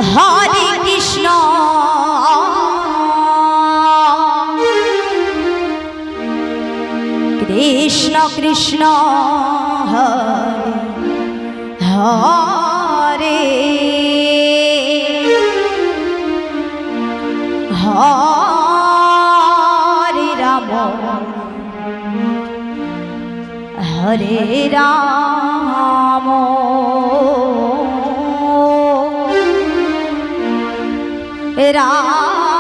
Hare Krishna Krishna Krishna Hare Hare Hare Ram Hare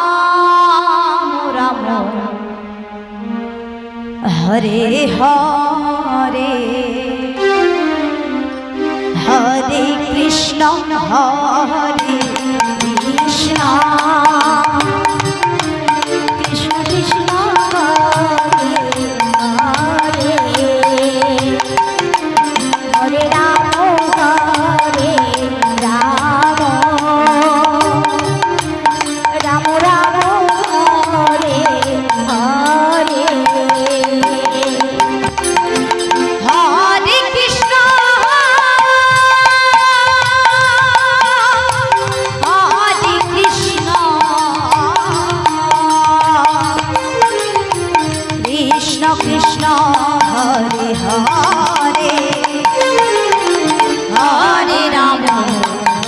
Ram Ram Ram Hare Hare Hare Krishna Hare Krishna Krishna Krishna Hare Hare Hare Ram Hare Ram Ram Ram Hare Hare Hare Krishna Hare Krishna Krishna Krishna Hare Hare Hare Ram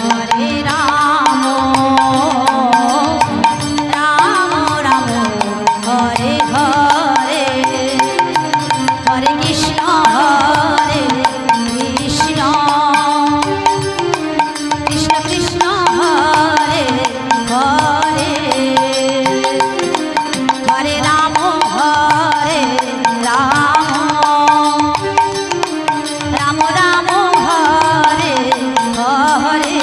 Hare Ram Ram Ram Hare Hare Hare Krishna Hare Krishna Krishna Krishna Hare Hare Hare Ram Hare Ram Ram Ram Hare Hare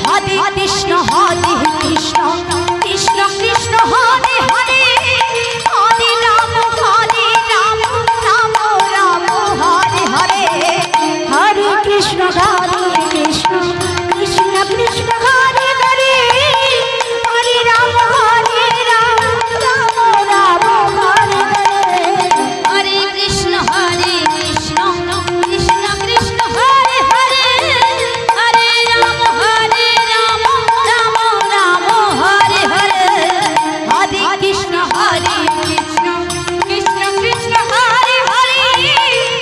Hare Krishna Krishna Krishna Hare Hare Hare Ram Ram Ram Hare Hare Hare Krishna Krishna Krishna Krishna Hare Hare Hare Ram Ram Ram Hare Hare Hare Krishna Krishna Krishna Krishna Hare Hare Hare Ram Ram Ram Hare Hare Hare Krishna Krishna Krishna Krishna Hare Hare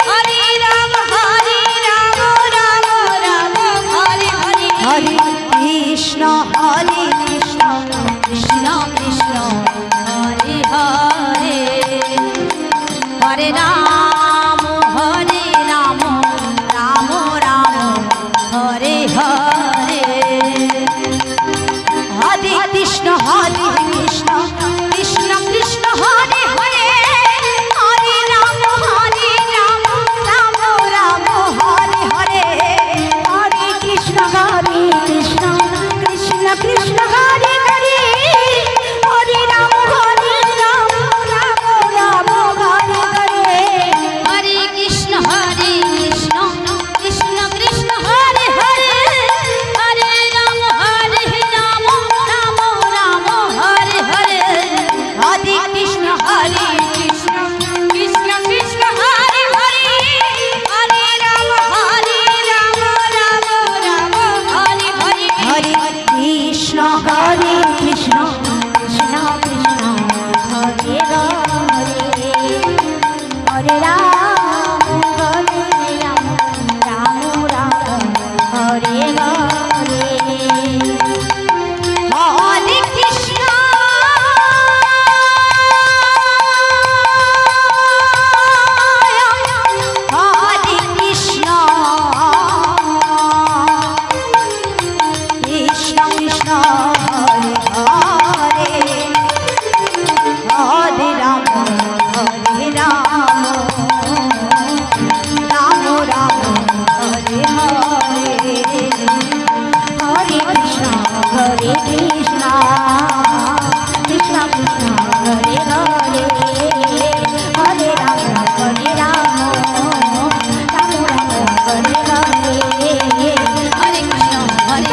Hare Ram Ram Ram Hare Hare Hare Krishna Krishna Krishna Krishna Hare Hare Hare Ram Ram Ram Hare Hare Hare Krishna Krishna Krishna Krishna Hare Hare Hare Ram Ram Ram Hare Hare Hare Krishna Krishna Krishna Krishna Hare Hare Hare Ram Ram Hare Hare Hare Krishna Krishna Krishna Krishna Hare Hare Hare Ram Ram Ram Hare Hare Hare Krishna Krishna Krishna Krishna Hare Hare Hare Ram Ram Ram Hare Hare Hare Krishna Krishna Krishna Krishna Hare Hare Hare Ram Ram Ram Hare Hare Hare Krishna Hare Krishna Krishna Krishna Hare Hare Hare Ram Ram Ram Hare Hare Hare Krishna Krishna Krishna Krishna Hare Hare Hare Ram Ram Ram Hare Hare Hare Krishna Hare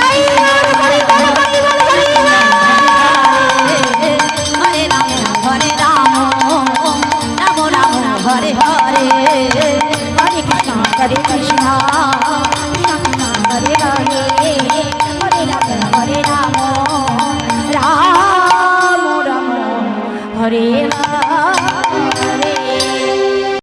Hare Ram Ram Hare Hare Hare Krishna Krishna Krishna Hare Hare Hare Hare